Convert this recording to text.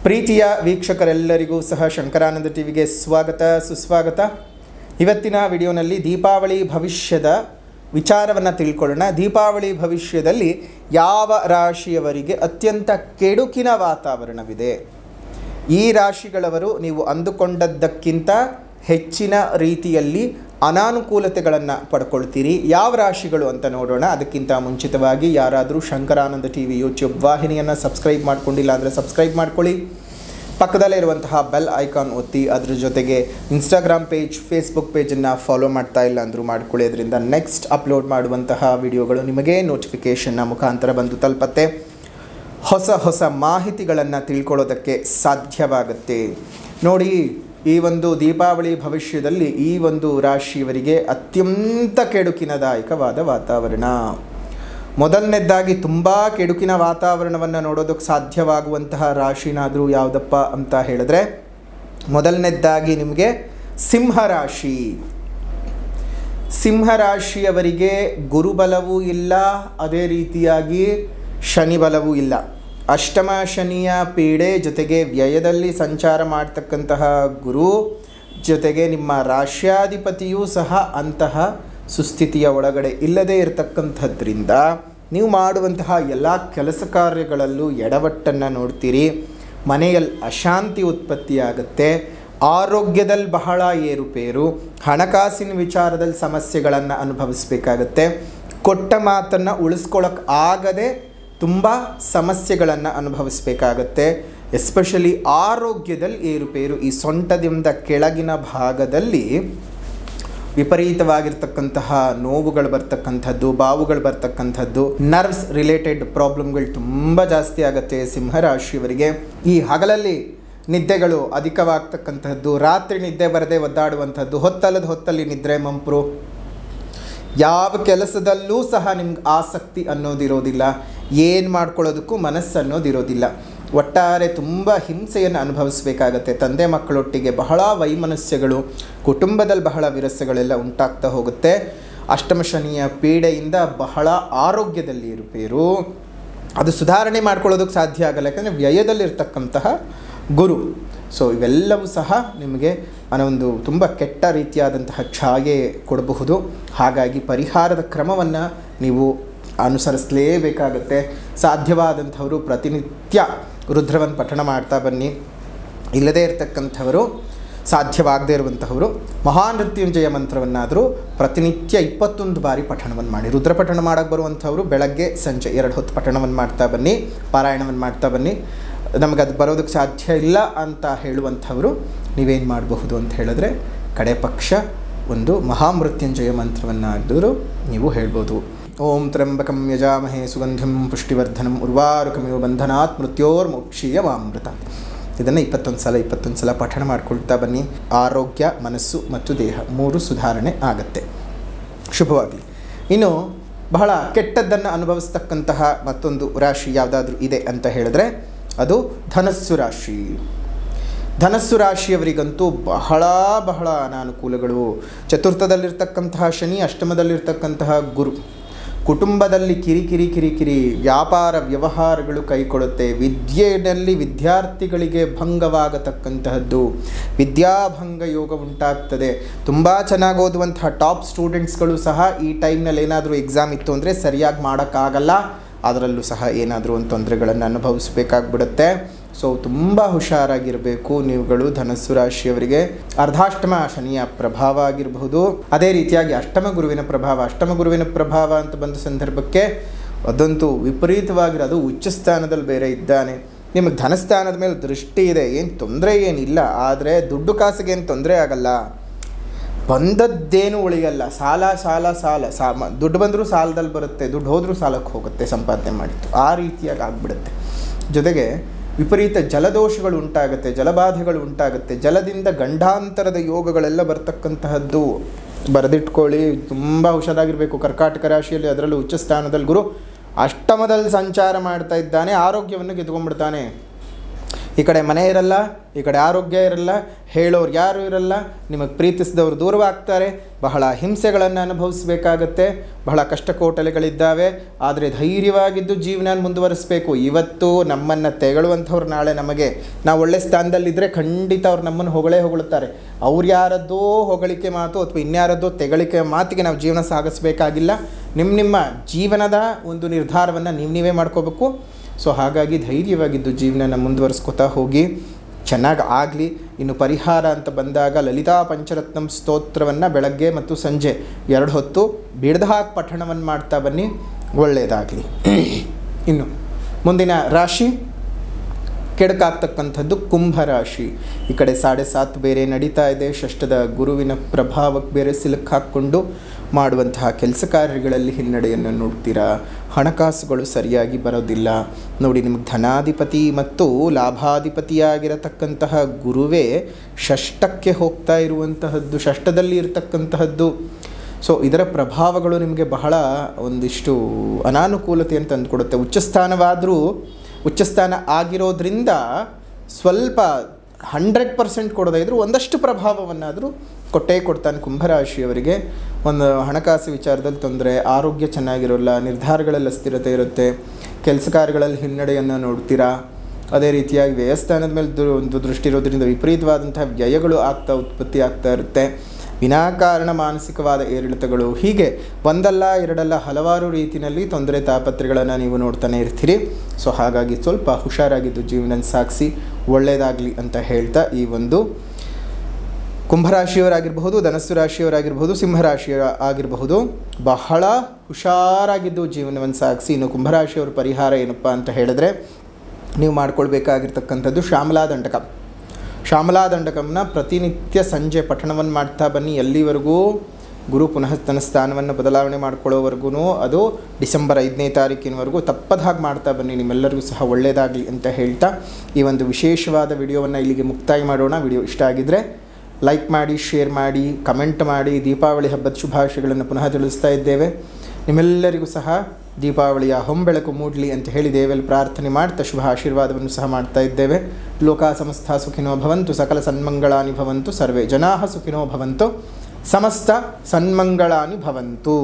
ಪ್ರೀತಿಯ ವೀಕ್ಷಕರೆಲ್ಲರಿಗೂ ಸಹ ಶಂಕರಾನಂದ ಟಿವಿಗೆ ಸ್ವಾಗತ ಸುಸ್ವಾಗತ. ಇವತ್ತಿನ ವಿಡಿಯೋನಲ್ಲಿ ದೀಪಾವಳಿ ಭವಿಷ್ಯದ ವಿಚಾರವನ್ನು ತಿಳ್ಕೊಳ್ಳೋಣ. ದೀಪಾವಳಿ ಭವಿಷ್ಯದಲ್ಲಿ ಯಾವ ರಾಶಿಯವರಿಗೆ ಅತ್ಯಂತ ಕೆಡುಕಿನ ವಾತಾವರಣವಿದೆ, ಈ ರಾಶಿಗಳವರು ನೀವು ಅಂದುಕೊಂಡದ್ದಕ್ಕಿಂತ ಹೆಚ್ಚಿನ ರೀತಿಯಲ್ಲಿ ಅನಾನುಕೂಲತೆಗಳನ್ನು ಪಡ್ಕೊಳ್ತೀರಿ. ಯಾವ ರಾಶಿಗಳು ಅಂತ ನೋಡೋಣ. ಅದಕ್ಕಿಂತ ಮುಂಚಿತವಾಗಿ ಯಾರಾದರೂ ಶಂಕರಾನಂದ ಟಿವಿ ಯೂಟ್ಯೂಬ್ ವಾಹಿನಿಯನ್ನು ಸಬ್ಸ್ಕ್ರೈಬ್ ಮಾಡ್ಕೊಂಡಿಲ್ಲ ಅಂದರೆ ಸಬ್ಸ್ಕ್ರೈಬ್ ಮಾಡ್ಕೊಳ್ಳಿ. ಪಕ್ಕದಲ್ಲೇ ಇರುವಂತಹ ಬೆಲ್ ಐಕಾನ್ ಒತ್ತಿ. ಅದ್ರ ಜೊತೆಗೆ ಇನ್ಸ್ಟಾಗ್ರಾಮ್ ಪೇಜ್, ಫೇಸ್ಬುಕ್ ಪೇಜನ್ನು ಫಾಲೋ ಮಾಡ್ತಾ ಇಲ್ಲ ಅಂದರೂ ಮಾಡ್ಕೊಳ್ಳಿ. ಅದರಿಂದ ನೆಕ್ಸ್ಟ್ ಅಪ್ಲೋಡ್ ಮಾಡುವಂತಹ ವಿಡಿಯೋಗಳು ನಿಮಗೆ ನೋಟಿಫಿಕೇಷನ್ನ ಮುಖಾಂತರ ಬಂದು ತಲುಪತ್ತೆ. ಹೊಸ ಮಾಹಿತಿಗಳನ್ನು ತಿಳ್ಕೊಳ್ಳೋದಕ್ಕೆ ಸಾಧ್ಯವಾಗುತ್ತೆ. ನೋಡಿ, ಈ ಒಂದು ದೀಪಾವಳಿ ಭವಿಷ್ಯದಲ್ಲಿ ಈ ಒಂದು ರಾಶಿಯವರಿಗೆ ಅತ್ಯಂತ ಕೆಡುಕಿನದಾಯಕವಾದ ವಾತಾವರಣ. ಮೊದಲನೇದಾಗಿ ತುಂಬ ಕೆಡುಕಿನ ವಾತಾವರಣವನ್ನು ನೋಡೋದಕ್ಕೆ ಸಾಧ್ಯವಾಗುವಂತಹ ರಾಶಿನಾದರೂ ಯಾವುದಪ್ಪ ಅಂತ ಹೇಳಿದ್ರೆ, ಮೊದಲನೇದಾಗಿ ನಿಮಗೆ ಸಿಂಹರಾಶಿ. ಸಿಂಹರಾಶಿಯವರಿಗೆ ಗುರುಬಲವೂ ಇಲ್ಲ, ಅದೇ ರೀತಿಯಾಗಿ ಶನಿ ಬಲವೂ ಇಲ್ಲ. ಅಷ್ಟಮ ಶನಿಯ ಪೀಡೆ ಜೊತೆಗೆ ವ್ಯಯದಲ್ಲಿ ಸಂಚಾರ ಮಾಡ್ತಕ್ಕಂತಹ ಗುರು ಜೊತೆಗೆ ನಿಮ್ಮ ರಾಶ್ಯಾಧಿಪತಿಯೂ ಸಹ ಅಂತಹ ಸುಸ್ಥಿತಿಯ ಒಳಗಡೆ ಇಲ್ಲದೇ ಇರತಕ್ಕಂಥದ್ರಿಂದ ನೀವು ಮಾಡುವಂತಹ ಎಲ್ಲ ಕೆಲಸ ಕಾರ್ಯಗಳಲ್ಲೂ ಎಡವಟ್ಟನ್ನು ನೋಡ್ತೀರಿ. ಮನೆಯಲ್ಲಿ ಅಶಾಂತಿ ಉತ್ಪತ್ತಿಯಾಗುತ್ತೆ. ಆರೋಗ್ಯದಲ್ಲಿ ಬಹಳ ಏರುಪೇರು. ಹಣಕಾಸಿನ ವಿಚಾರದಲ್ಲಿ ಸಮಸ್ಯೆಗಳನ್ನು ಅನುಭವಿಸಬೇಕಾಗತ್ತೆ. ಕೊಟ್ಟ ಮಾತನ್ನು ಉಳಿಸ್ಕೊಳ್ಳೋಕೆ ಆಗದೆ ತುಂಬ ಸಮಸ್ಯೆಗಳನ್ನು ಅನುಭವಿಸಬೇಕಾಗತ್ತೆ. ಎಸ್ಪೆಷಲಿ ಆರೋಗ್ಯದಲ್ಲಿ ಏರುಪೇರು. ಈ ಸೊಂಟದಿಂದ ಕೆಳಗಿನ ಭಾಗದಲ್ಲಿ ವಿಪರೀತವಾಗಿರ್ತಕ್ಕಂತಹ ನೋವುಗಳು ಬರ್ತಕ್ಕಂಥದ್ದು, ಬಾವುಗಳು ಬರ್ತಕ್ಕಂಥದ್ದು, ನರ್ವ್ಸ್ ರಿಲೇಟೆಡ್ ಪ್ರಾಬ್ಲಮ್ಗಳು ತುಂಬ ಜಾಸ್ತಿ ಆಗುತ್ತೆ ಸಿಂಹರಾಶಿಯವರಿಗೆ. ಈ ಹಗಲಲ್ಲಿ ನಿದ್ದೆಗಳು ಅಧಿಕವಾಗ್ತಕ್ಕಂಥದ್ದು, ರಾತ್ರಿ ನಿದ್ದೆ ಬರದೆ ಒದ್ದಾಡುವಂಥದ್ದು, ಹೊತ್ತಲ್ಲಿ ನಿದ್ರೆ ಮಂಪ್ರು, ಯಾವ ಕೆಲಸದಲ್ಲೂ ಸಹ ನಿಮ್ಗೆ ಆಸಕ್ತಿ ಅನ್ನೋದಿರೋದಿಲ್ಲ, ಏನು ಮಾಡ್ಕೊಳ್ಳೋದಕ್ಕೂ ಮನಸ್ಸು ಅನ್ನೋದಿರೋದಿಲ್ಲ. ಒಟ್ಟಾರೆ ತುಂಬ ಹಿಂಸೆಯನ್ನು ಅನುಭವಿಸಬೇಕಾಗತ್ತೆ. ತಂದೆ ಮಕ್ಕಳೊಟ್ಟಿಗೆ ಬಹಳ ವೈಮನಸ್ಯಗಳು, ಕುಟುಂಬದಲ್ಲಿ ಬಹಳ ವಿರಸಗಳೆಲ್ಲ ಉಂಟಾಗ್ತಾ ಹೋಗುತ್ತೆ. ಅಷ್ಟಮ ಶನಿಯ ಪೀಡೆಯಿಂದ ಬಹಳ ಆರೋಗ್ಯದಲ್ಲಿ ಏರುಪೇರು. ಅದು ಸುಧಾರಣೆ ಮಾಡ್ಕೊಳ್ಳೋದಕ್ಕೆ ಸಾಧ್ಯ ಆಗಲ್ಲ, ಯಾಕಂದರೆ ವ್ಯಯದಲ್ಲಿರ್ತಕ್ಕಂತಹ ಗುರು. ಸೊ ಇವೆಲ್ಲವೂ ಸಹ ನಿಮಗೆ ಒಂದು ತುಂಬ ಕೆಟ್ಟ ರೀತಿಯಾದಂತಹ ಛಾಯೆ ಕೊಡಬಹುದು. ಹಾಗಾಗಿ ಪರಿಹಾರದ ಕ್ರಮವನ್ನು ನೀವು ಅನುಸರಿಸಲೇಬೇಕಾಗತ್ತೆ. ಸಾಧ್ಯವಾದಂಥವರು ಪ್ರತಿನಿತ್ಯ ರುದ್ರವನ್ನು ಪಠಣ ಮಾಡ್ತಾ ಬನ್ನಿ. ಇಲ್ಲದೇ ಇರತಕ್ಕಂಥವರು, ಸಾಧ್ಯವಾಗದೇ ಇರುವಂತಹವರು ಮಹಾಮೃತ್ಯುಂಜಯ ಮಂತ್ರವನ್ನಾದರೂ ಪ್ರತಿನಿತ್ಯ 21 ಬಾರಿ ಪಠಣವನ್ನು ಮಾಡಿ. ರುದ್ರ ಪಠಣ ಮಾಡೋಕ್ಕೆ ಬರುವಂಥವರು ಬೆಳಗ್ಗೆ ಸಂಜೆ 2 ಹೊತ್ತು ಪಠಣವನ್ನು ಮಾಡ್ತಾ ಬನ್ನಿ, ಪಾರಾಯಣವನ್ನು ಮಾಡ್ತಾ ಬನ್ನಿ. ನಮಗದು ಬರೋದಕ್ಕೆ ಸಾಧ್ಯ ಇಲ್ಲ ಅಂತ ಹೇಳುವಂಥವರು ನೀವೇನು ಮಾಡಬಹುದು ಅಂತ ಹೇಳಿದ್ರೆ, ಕಡೆ ಪಕ್ಷ ಒಂದು ಮಹಾಮೃತ್ಯುಂಜಯ ಮಂತ್ರವನ್ನಾದರೂ ನೀವು ಹೇಳ್ಬೋದು. ಓಂ ತ್ರ್ಯಂಬಕಂ ಯಜಾಮಹೇ ಸುಗಂಧಿಂ ಪುಷ್ಟಿವರ್ಧನಂ ಉರ್ವಾರುಕಮಿವ ಬಂಧನಾತ್ ಮೃತ್ಯೋರ್ಮೋಕ್ಷೀಯ ಮಾಮೃತ. ಇದನ್ನು 21 ಸಲ ಪಠಣ ಮಾಡ್ಕೊಳ್ತಾ ಬನ್ನಿ. ಆರೋಗ್ಯ, ಮನಸ್ಸು ಮತ್ತು ದೇಹ 3 ಸುಧಾರಣೆ ಆಗತ್ತೆ. ಶುಭವಾಗಲಿ. ಇನ್ನು ಬಹಳ ಕೆಟ್ಟದ್ದನ್ನು ಅನುಭವಿಸ್ತಕ್ಕಂತಹ ಮತ್ತೊಂದು ರಾಶಿ ಯಾವುದಾದ್ರೂ ಇದೆ ಅಂತ ಹೇಳಿದ್ರೆ ಅದು ಧನಸ್ಸು ರಾಶಿ. ಧನಸ್ಸು ರಾಶಿಯವರಿಗಂತೂ ಬಹಳ ಅನಾನುಕೂಲಗಳು. ಚತುರ್ಥದಲ್ಲಿರ್ತಕ್ಕಂತಹ ಶನಿ, ಅಷ್ಟಮದಲ್ಲಿರ್ತಕ್ಕಂತಹ ಗುರು. ಕುಟುಂಬದಲ್ಲಿ ಕಿರಿಕಿರಿ, ವ್ಯಾಪಾರ ವ್ಯವಹಾರಗಳು ಕೈಕೊಡುತ್ತೆ. ವಿದ್ಯೆಯಲ್ಲಿ ವಿದ್ಯಾರ್ಥಿಗಳಿಗೆ ಭಂಗವಾಗತಕ್ಕಂತಹದ್ದು, ವಿದ್ಯಾಭಂಗ ಯೋಗ ಉಂಟಾಗ್ತದೆ. ತುಂಬ ಚೆನ್ನಾಗಿ ಓದುವಂತಹ ಟಾಪ್ ಸ್ಟೂಡೆಂಟ್ಸ್ಗಳು ಸಹ ಈ ಟೈಮ್ನಲ್ಲಿ ಏನಾದರೂ ಎಕ್ಸಾಮ್ ಇತ್ತು ಅಂದರೆ ಸರಿಯಾಗಿ ಮಾಡೋಕ್ಕಾಗಲ್ಲ. ಅದರಲ್ಲೂ ಸಹ ಏನಾದರೂ ಒಂದು ತೊಂದರೆಗಳನ್ನು ಅನುಭವಿಸಬೇಕಾಗ್ಬಿಡುತ್ತೆ. ಸೊ ತುಂಬ ಹುಷಾರಾಗಿರಬೇಕು ನೀವುಗಳು ಧನಸ್ಸು ರಾಶಿಯವರಿಗೆ. ಅರ್ಧಾಷ್ಟಮ ಶನಿಯ ಪ್ರಭಾವ ಆಗಿರಬಹುದು, ಅದೇ ರೀತಿಯಾಗಿ ಅಷ್ಟಮ ಗುರುವಿನ ಪ್ರಭಾವ ಅಂತ ಬಂದ ಸಂದರ್ಭಕ್ಕೆ ಅದಂತೂ ವಿಪರೀತವಾಗಿರೋದು. ಉಚ್ಚ ಸ್ಥಾನದಲ್ಲಿ ಬೇರೆ ಇದ್ದಾನೆ. ನಿಮಗೆ ಧನಸ್ಥಾನದ ಮೇಲೆ ದೃಷ್ಟಿ ಇದೆ, ಏನು ತೊಂದರೆ ಏನಿಲ್ಲ. ಆದರೆ ದುಡ್ಡು ಕಾಸಿಗೆ ಏನು ತೊಂದರೆ ಆಗಲ್ಲ, ಬಂದದ್ದೇನು ಉಳಿಯಲ್ಲ. ಸಾಲ ದುಡ್ಡು ಬಂದರೂ ಸಾಲದಲ್ಲಿ ಬರುತ್ತೆ, ದುಡ್ಡು ಹೋದರೂ ಸಾಲಕ್ಕೆ ಹೋಗುತ್ತೆ ಸಂಪಾದನೆ ಮಾಡಿತ್ತು. ಆ ರೀತಿಯಾಗಿ ಆಗಿಬಿಡುತ್ತೆ. ಜೊತೆಗೆ ವಿಪರೀತ ಜಲದೋಷಗಳು ಉಂಟಾಗುತ್ತೆ, ಜಲಬಾಧೆಗಳು ಉಂಟಾಗುತ್ತೆ. ಜಲದಿಂದ ಗಂಡಾಂತರದ ಯೋಗಗಳೆಲ್ಲ ಬರ್ತಕ್ಕಂತಹದ್ದು ಬರೆದಿಟ್ಕೊಳ್ಳಿ. ತುಂಬ ಹುಷಾರಾಗಿರಬೇಕು. ಕರ್ಕಾಟಕ ರಾಶಿಯಲ್ಲಿ, ಅದರಲ್ಲೂ ಉಚ್ಚ ಸ್ಥಾನದಲ್ಲಿ ಗುರು ಅಷ್ಟಮದಲ್ಲಿ ಸಂಚಾರ ಮಾಡ್ತಾ ಇದ್ದಾನೆ. ಆರೋಗ್ಯವನ್ನು ಗೆದ್ಕೊಂಡ್ಬಿಡ್ತಾನೆ. ಈ ಕಡೆ ಮನೆ ಇರಲ್ಲ, ಈ ಕಡೆ ಆರೋಗ್ಯ ಇರಲ್ಲ. ಹೇಳೋರು ಯಾರೂ ಇರಲ್ಲ, ನಿಮಗೆ ಪ್ರೀತಿಸಿದವರು ದೂರವಾಗ್ತಾರೆ, ಬಹಳ ಹಿಂಸೆಗಳನ್ನು ಅನುಭವಿಸಬೇಕಾಗತ್ತೆ, ಬಹಳ ಕಷ್ಟಕೋಟಲೆಗಳಿದ್ದಾವೆ. ಆದರೆ ಧೈರ್ಯವಾಗಿದ್ದು ಜೀವನ ಮುಂದುವರಿಸಬೇಕು. ಇವತ್ತು ನಮ್ಮನ್ನು ತೆಗಳುವಂಥವ್ರು ನಾಳೆ ನಮಗೆ ನಾವು ಒಳ್ಳೆ ಸ್ಥಾನದಲ್ಲಿದ್ದರೆ ಖಂಡಿತ ಅವ್ರು ನಮ್ಮನ್ನು ಹೊಗಳುತ್ತಾರೆ. ಅವ್ರು ಯಾರದ್ದೋ ಹೊಗಳಿಕೆ ಮಾತು ಅಥವಾ ಇನ್ಯಾರದ್ದೋ ತೆಗಳಿಕೆ ಮಾತಿಗೆ ನಾವು ಜೀವನ ಸಾಗಿಸಬೇಕಾಗಿಲ್ಲ. ನಿಮ್ಮ ಜೀವನದ ಒಂದು ನಿರ್ಧಾರವನ್ನು ನೀವೇ ಮಾಡ್ಕೋಬೇಕು. ಸೊ ಹಾಗಾಗಿ ಧೈರ್ಯವಾಗಿದ್ದು ಜೀವನನ ಮುಂದುವರಿಸ್ಕೊತಾ ಹೋಗಿ, ಚೆನ್ನಾಗಿ ಆಗಲಿ. ಇನ್ನು ಪರಿಹಾರ ಅಂತ ಬಂದಾಗ ಲಲಿತಾ ಪಂಚರತ್ನಂ ಸ್ತೋತ್ರವನ್ನು ಬೆಳಗ್ಗೆ ಮತ್ತು ಸಂಜೆ 2 ಹೊತ್ತು ಬಿಡದ ಹಾಕಿ ಪಠಣವನ್ನು ಮಾಡ್ತಾ ಬನ್ನಿ, ಒಳ್ಳೆಯದಾಗಲಿ. ಇನ್ನು ಮುಂದಿನ ರಾಶಿ ಕೆಡಕಾಗ್ತಕ್ಕಂಥದ್ದು ಕುಂಭರಾಶಿ. ಈ ಕಡೆ 7.5 ಬೇರೆ ನಡೀತಾ ಇದೆ. ಷಷ್ಠದ ಗುರುವಿನ ಪ್ರಭಾವಕ್ಕೆ ಬೇರೆ ಸಿಲುಕು ಹಾಕ್ಕೊಂಡು ಮಾಡುವಂತಹ ಕೆಲಸ ಕಾರ್ಯಗಳಲ್ಲಿ ಹಿನ್ನಡೆಯನ್ನು ನೋಡ್ತೀರಾ. ಹಣಕಾಸುಗಳು ಸರಿಯಾಗಿ ಬರೋದಿಲ್ಲ. ನೋಡಿ, ನಿಮಗೆ ಧನಾಧಿಪತಿ ಮತ್ತು ಲಾಭಾಧಿಪತಿಯಾಗಿರತಕ್ಕಂತಹ ಗುರುವೇ ಷಷ್ಠಕ್ಕೆ ಹೋಗ್ತಾ ಇರುವಂತಹದ್ದು, ಷಷ್ಠದಲ್ಲಿ ಇರತಕ್ಕಂತಹದ್ದು. ಸೊ ಇದರ ಪ್ರಭಾವಗಳು ನಿಮಗೆ ಬಹಳ ಒಂದಿಷ್ಟು ಅನಾನುಕೂಲತೆಯನ್ನು ತಂದುಕೊಡುತ್ತೆ. ಉಚ್ಚಸ್ಥಾನ ಆಗಿರೋದ್ರಿಂದ ಸ್ವಲ್ಪ 100% ಕೊಡದೇ ಇದ್ದರೂ ಒಂದಷ್ಟು ಪ್ರಭಾವವನ್ನಾದರೂ ಕೊಟ್ಟೇ ಕೊಡ್ತಾನೆ ಕುಂಭರಾಶಿಯವರಿಗೆ. ಒಂದು ಹಣಕಾಸು ವಿಚಾರದಲ್ಲಿ ತೊಂದರೆ, ಆರೋಗ್ಯ ಚೆನ್ನಾಗಿರೋಲ್ಲ, ನಿರ್ಧಾರಗಳಲ್ಲಿ ಅಸ್ಥಿರತೆ ಇರುತ್ತೆ, ಕೆಲಸ ಕಾರ್ಯಗಳಲ್ಲಿ ಹಿನ್ನಡೆಯನ್ನು ನೋಡ್ತೀರಾ. ಅದೇ ರೀತಿಯಾಗಿ ವ್ಯಯಸ್ಥಾನದ ಮೇಲೆ ಒಂದು ದೃಷ್ಟಿ ಇರೋದ್ರಿಂದ ವಿಪರೀತವಾದಂತಹ ವ್ಯಯಗಳು ಉತ್ಪತ್ತಿ ಆಗ್ತಾ ಇರುತ್ತೆ. ವಿನಾಕಾರಣ ಮಾನಸಿಕವಾದ ಏರಿಳಿತಗಳು, ಹೀಗೆ ಒಂದಲ್ಲ ಎರಡಲ್ಲ ಹಲವಾರು ರೀತಿಯಲ್ಲಿ ತೊಂದರೆ ತಾಪತ್ರೆಗಳನ್ನು ನೀವು ನೋಡ್ತಾನೆ ಇರ್ತೀರಿ. ಸೊ ಹಾಗಾಗಿ ಸ್ವಲ್ಪ ಹುಷಾರಾಗಿದ್ದು ಜೀವನ ಸಾಗಿಸಿ, ಒಳ್ಳೆಯದಾಗಲಿ ಅಂತ ಹೇಳ್ತಾ ಈ ಒಂದು ಕುಂಭರಾಶಿಯವರಾಗಿರಬಹುದು, ಧನಸ್ಸು ರಾಶಿಯವರಾಗಿರ್ಬೋದು, ಸಿಂಹರಾಶಿಯ ಆಗಿರಬಹುದು, ಬಹಳ ಹುಷಾರಾಗಿದ್ದು ಜೀವನವನ್ನು ಸಾಗಿಸಿ. ಇನ್ನು ಕುಂಭರಾಶಿಯವರ ಪರಿಹಾರ ಏನಪ್ಪ ಅಂತ ಹೇಳಿದ್ರೆ, ನೀವು ಮಾಡ್ಕೊಳ್ಬೇಕಾಗಿರ್ತಕ್ಕಂಥದ್ದು ಶ್ಯಾಮಲಾ ದಂಡಕಂನ ಪ್ರತಿನಿತ್ಯ ಸಂಜೆ ಪಠಣವನ್ನು ಮಾಡ್ತಾ ಬನ್ನಿ. ಎಲ್ಲಿವರೆಗೂ ಗುರು ಪುನಃ ತನ್ನ ಸ್ಥಾನವನ್ನು ಬದಲಾವಣೆ ಮಾಡ್ಕೊಳ್ಳೋವರೆಗೂ, ಅದು ಡಿಸೆಂಬರ್ 5ನೇ ತಾರೀಕಿನವರೆಗೂ ತಪ್ಪದ ಹಾಗೆ ಮಾಡ್ತಾ ಬನ್ನಿ. ನಿಮ್ಮೆಲ್ಲರಿಗೂ ಸಹ ಒಳ್ಳೆಯದಾಗಲಿ ಅಂತ ಹೇಳ್ತಾ ಈ ಒಂದು ವಿಶೇಷವಾದ ವಿಡಿಯೋವನ್ನು ಇಲ್ಲಿಗೆ ಮುಕ್ತಾಯ ಮಾಡೋಣ. ವಿಡಿಯೋ ಇಷ್ಟ ಆಗಿದ್ದರೆ ಲೈಕ್ ಮಾಡಿ, ಶೇರ್ ಮಾಡಿ, ಕಮೆಂಟ್ ಮಾಡಿ. ದೀಪಾವಳಿ ಹಬ್ಬದ ಶುಭಾಶಯಗಳನ್ನು ಪುನಃ ತಿಳಿಸ್ತಾ ಇದ್ದೇವೆ. ನಿಮ್ಮೆಲ್ಲರಿಗೂ ಸಹ ದೀಪಾವಳಿಯ ಹೊಂಬೆಳಕು ಮೂಡಲಿ ಅಂತ ಹೇಳಿ ದೇವರಲ್ಲಿ ಪ್ರಾರ್ಥನೆ ಮಾಡ್ತಾ ಶುಭ ಆಶೀರ್ವಾದವನ್ನು ಸಹ ಮಾಡ್ತಾ ಇದ್ದೇವೆ. ಲೋಕ ಸಮಸ್ತ ಸುಖಿನೋ ಭವಂತು, ಸಕಲ ಸನ್ಮಂಗಳಾನಿ ಭವಂತು, ಸರ್ವೇ ಜನಾಃ ಸುಖಿನೋ ಭವಂತು, ಸಮಸ್ತ ಸನ್ಮಂಗಳಾನಿ ಭವಂತು.